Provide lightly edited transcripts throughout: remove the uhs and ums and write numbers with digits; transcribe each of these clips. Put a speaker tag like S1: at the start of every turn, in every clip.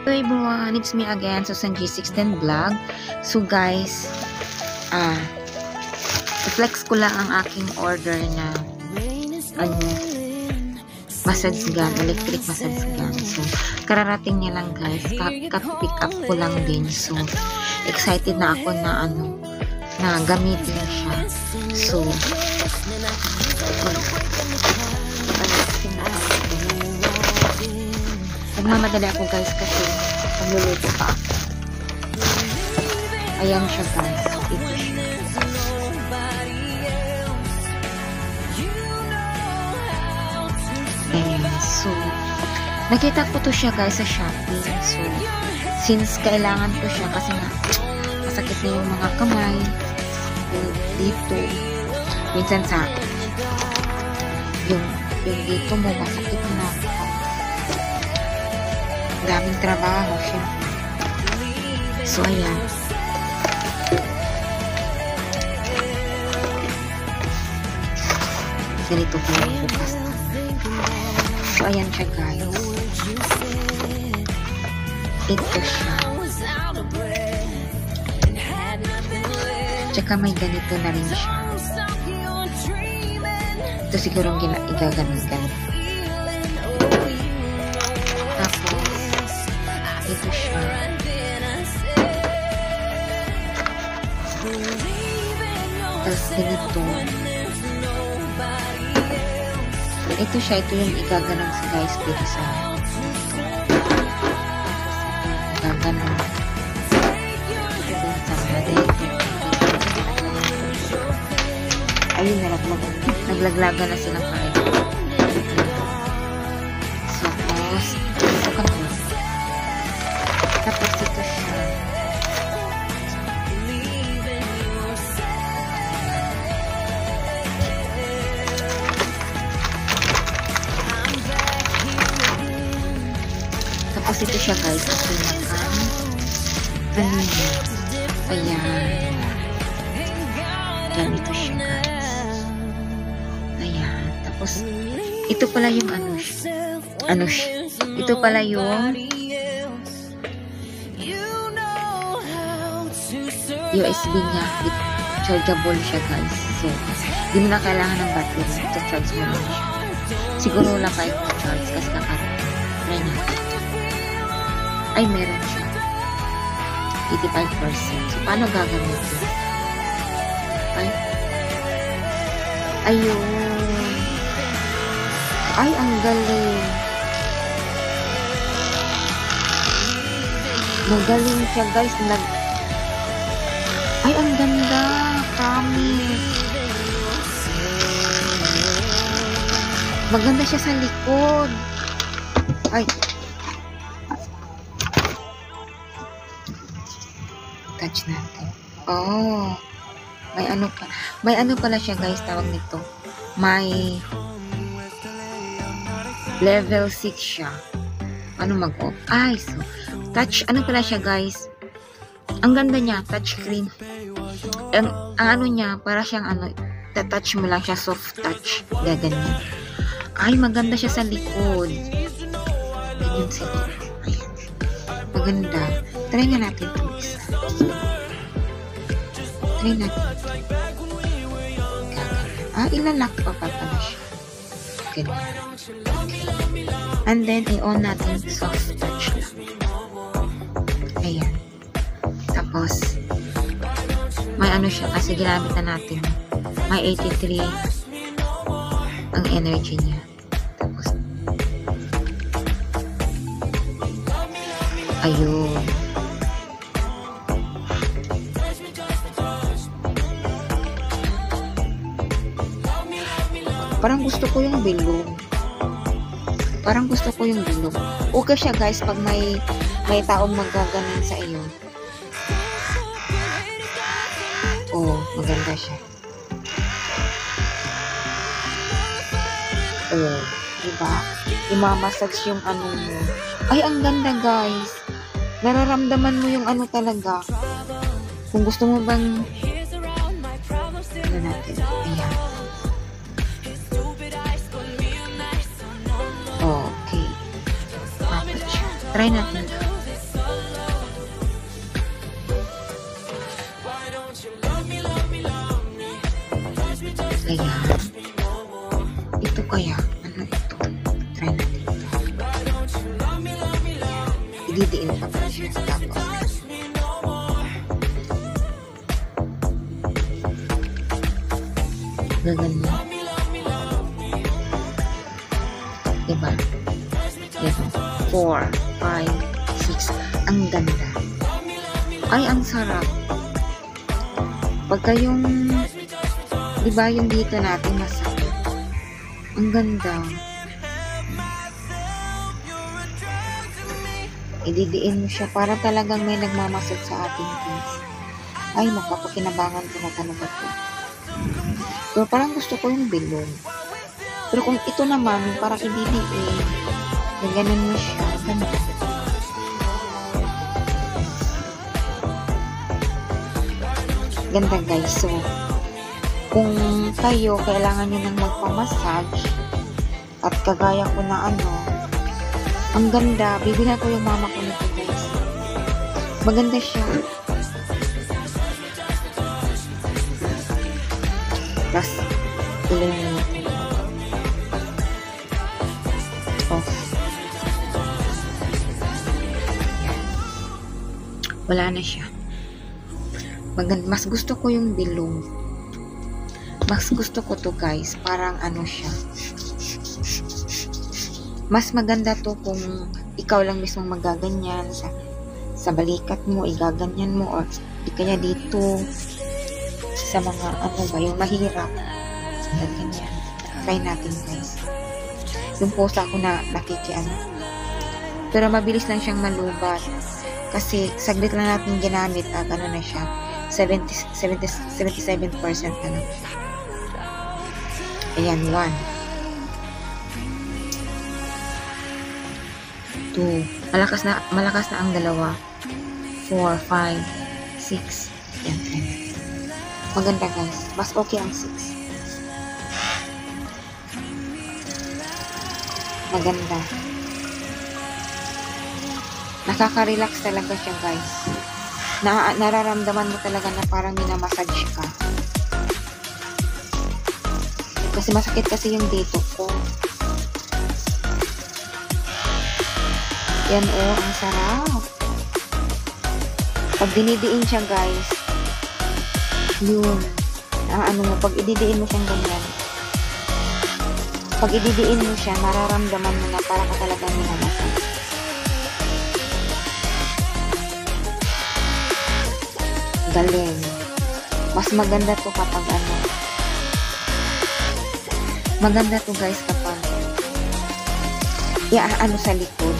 S1: everyone, it's me again, Susan G16 Vlog. So guys, i-flex ko lang ang aking order na massage gun, electric massage gun. So, kararating niya lang guys, ka-pick up ko lang din. So, excited na ako na na gamitin siya. So, nagmamadali ako guys kasi magluluto pa ako. Ayan siya guys. Ito siya. Ayan. So, nakita ko to siya guys sa Shopee. So, since kailangan ko siya kasi nga masakit na yung mga kamay dito. Minsan sa yung dito mo masakit na. Daming trabaho siya. So, ayan. Ganito pa yung bukas na. So, ayan siya guys. Ito siya. Tsaka may ganito na rin siya. Ito siguro igaganon-ganon. Ito siya. Tapos ganito. Ito siya. Ito yung igaganon sa guys. Pero sa igaganon. Ito sa mga ayun na naglaglaga na silang pareho. Tapos ito siya. Tapos ito siya guys. Ito naman. Ayan. Ganito siya guys. Ayan. Tapos ito pala yung ito pala yung USB niya, chargeable siya guys. So, di mo na kailangan ng battery. Ito charge mo lang siya. Siguro wala pa yung charge kasi try natin. Ay, meron siya. 85%. So, paano gagamitin? Ayun. Ay, ang galing. Magaling siya guys. Ay, ang ganda. Promise. Maganda siya sa likod. Ay. Touch natin. Oh. May ano pala siya guys. Tawag nito. May level 6 siya. Ano mag-off? Ay, so. Touch. Ano pala siya guys? Ang ganda niya, touchscreen. Ang ano niya, para siyang touch mo lang siya, soft touch. Gaganyan. Ay, maganda siya sa likod. Ganyan siya. Ayan. Maganda. Try nga natin ito isa. Try natin ito. Ilalak pa pala siya. Ganyan. And then, i-on natin soft touch lang. Ayan. Tapos, may siya kasi ginamit na natin. May 83 ang energy niya. Tapos, ayun. Parang gusto ko yung bilog. Okay siya guys pag may taong magaganon sa iyo. Oh, maganda siya. Oh, diba? Imamassage yung mo. Ay, ang ganda guys. Nararamdaman mo yung talaga. Kung gusto mo bang natin. Ayan. Okay. Try natin. ididiin pa pa siya. Tapos, gaganyan. Diba? Diba? 4, 5, 6. Ang ganda. Ay, ang sarap. Pagka yung, diba yung dito natin masakit. Ang ganda. Ididiin mo siya para talagang may nagmamasad sa ating face. Ay, mapapakinabangan ko na talaga to. Pero parang gusto ko yung bilog. Pero kung ito naman, parang ididiin, na ganun mo siya, ganda. Ganda guys. So, kung kayo, kailangan nyo nang magpamassage, at kagaya ko na ang ganda, bibilan ko yung mama ko nito guys. Maganda siya. Tapos, ilan nyo natin. Off. Wala na siya. Maganda. Mas gusto ko yung bilog. Mas gusto ko to guys. Parang siya. Mas maganda to kung ikaw lang mismo magaganyan sa balikat mo, igaganyan mo, or di kaya dito sa mga yung mahirap. Ganyan. Try natin guys. Yung post ako na pero mabilis lang siyang malubat kasi saglit lang natin ginamit at na siya 77% na. Ayan, 1, 2, malakas na ang dalawa, 4, 5, 6, yan. Maganda guys, mas okay ang 6. Maganda. Nakaka-relax talaga siya guys. Nararamdaman mo talaga na parang minamassage ka. Kasi masakit kasi yung dito ko. Yan ang sarap. Pag dinidiin siya guys, yun. Pag ididiin mo siyang ganyan. Pag ididiin mo siya, mararamdaman mo na parang ka talaga minamassage. Galing. Mas maganda to kapag maganda to guys kapag sa likod.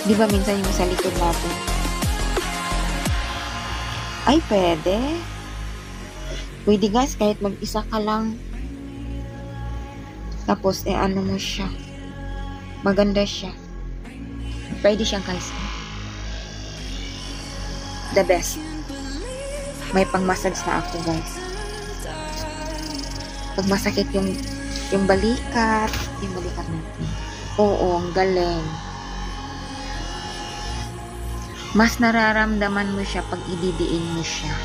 S1: Di ba minsan yung sa likod natin? Ay, pwede. Pwede guys, kahit mag-isa ka lang. Tapos, mo siya. Maganda siya. Pwede siya guys. The best. May pang-massage na ako guys. Pag masakit yung balikat natin. Oo, ang galing. Mas nararamdaman mo siya pag ididiin mo siya.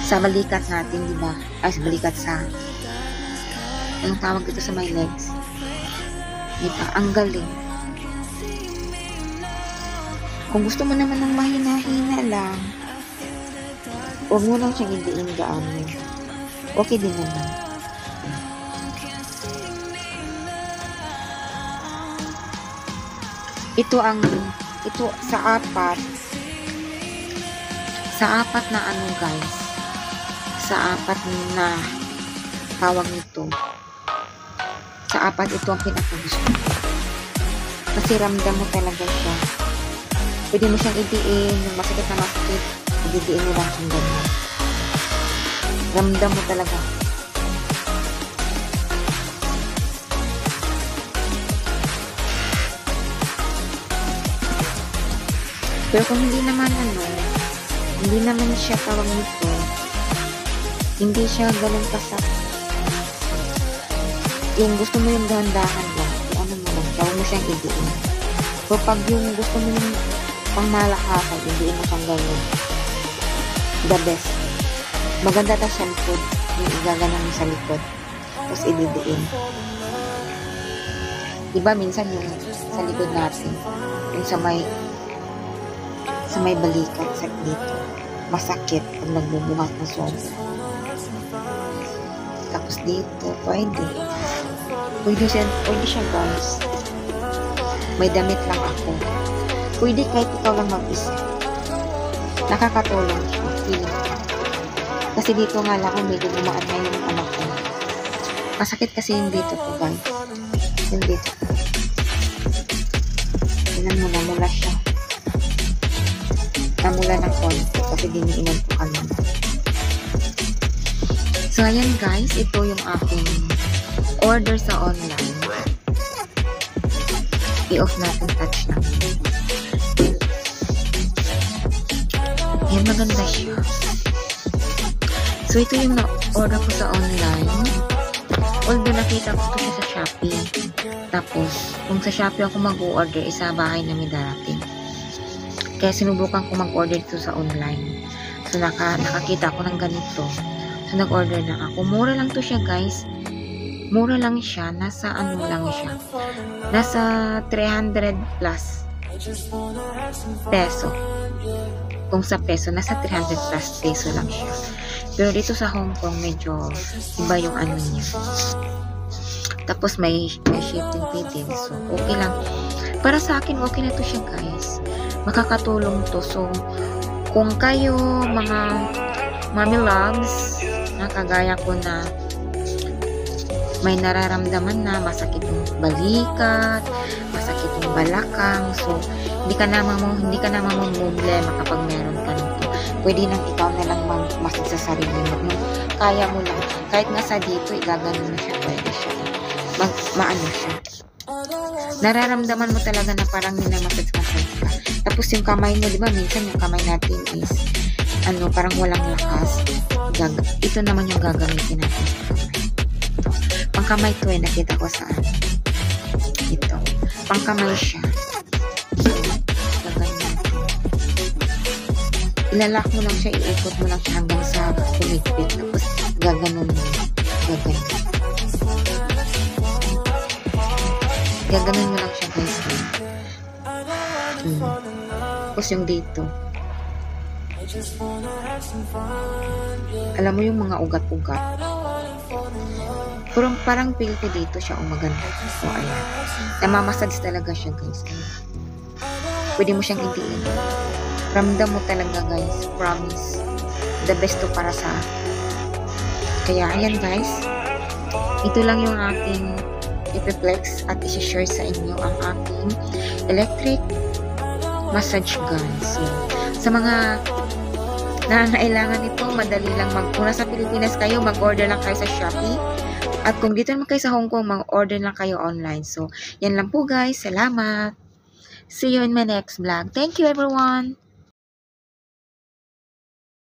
S1: Sa balikat natin, di ba? Sa balikat anong tawag dito sa my legs? Di ba? Ang galing. Kung gusto mo naman ng mahina-hina lang, huwag mo lang siyang idiin gaano. Okay din naman. Ito sa apat na guys. Sa apat na tawag nito. Sa apat ito ang pinakagusto ko. Kasi ramdam mo talaga siya. Pwede mo siyang idiin, yung masakit na masakit, ididiin mo lang siyang ganyan. Ramdam mo talaga. Pero kung hindi naman siya tawag nito, hindi siya ganun kasakit. Yung gusto mo yung dahan-dahan lang, tawag mo siyang idiin. So pag yung gusto mo yung pangmalakasan, idiin mo siyang ganyan. The best. Maganda ta sa likod. Yung igaganan mo sa likod. Tapos ididiin. Diba minsan yung sa likod natin. Yung sa may balikat sa dito. Masakit pag nagbubuhat na sobra. Tapos dito, pwede siya guys. May damit lang ako. Pwede kahit ikaw lang mag-isa. Nakakatulong siya. Feeling ko. Kasi dito nga lang kung medyo gumaan na yung anak ko. Masakit kasi yung dito ko guys. Yung dito ko. Tingnan mo, namula siya. Namula ng konti kasi diniinan ko kanina. So ayan guys, ito yung aking order sa online. I-off natin, touch lang. Ayan, maganda siya. So ito yung na-order ko sa online. Although nakita ko ito siya sa Shopee. Tapos, kung sa Shopee ako mag-order, isa bahay na may darating. Kaya sinubukan ko mag-order ito sa online. So nakakita ko ng ganito. So nag-order na ako. Mura lang to siya guys. Mura lang siya. Nasa ano lang siya. Nasa 300 plus peso. Kung sa peso, nasa 300 plus peso lang siya. Pero dito sa Hong Kong, medyo iba yung ano niya. Tapos may shipping fee din. So, okay lang. Para sa akin, okay na to siya guys. Makakatulong to. So, kung kayo, mga mommy loves, na kagaya ko na may nararamdaman na masakit yung balikat, masakit yung balakang, so hindi ka naman problema kapag meron ka nito. Pwede nang ikaw na lang masid sa sarili mo. Kaya mo lang. Kahit nga sa dito, igaganon mo siya, pwede siya. Maano siya. Nararamdaman mo talaga na parang minamasid-masid ka. Tapos yung kamay mo, di ba, minsan yung kamay natin is, parang walang lakas. Ito naman yung gagamitin natin sa kamay. Pangkamay to nakita ko saan. Ito. Pangkamay siya. Ilalak mo lang siya, iikot mo lang siya hanggang sa kumigpit. Tapos gaganon mo. Gaganon mo lang siya guys. Tapos yung dito. Alam mo yung mga ugat-ugat. Parang feel ko dito siya maganda. So, ayan. Namamassage talaga siya, guys. Pwede mo siyang idiin. Ramdam mo talaga, guys. Promise. The best to para sa akin. Kaya, ayan, guys. Ito lang yung aking ipiplex at isi-share sa inyo ang aking electric massage gun. So, sa mga nangangailangan nito, madali lang kung nasa Pilipinas kayo, mag-order lang kayo sa Shopee. At kung dito naman kayo sa Hong Kong, mag-order lang kayo online. So, yan lang po guys. Salamat. See you in my next vlog. Thank you everyone.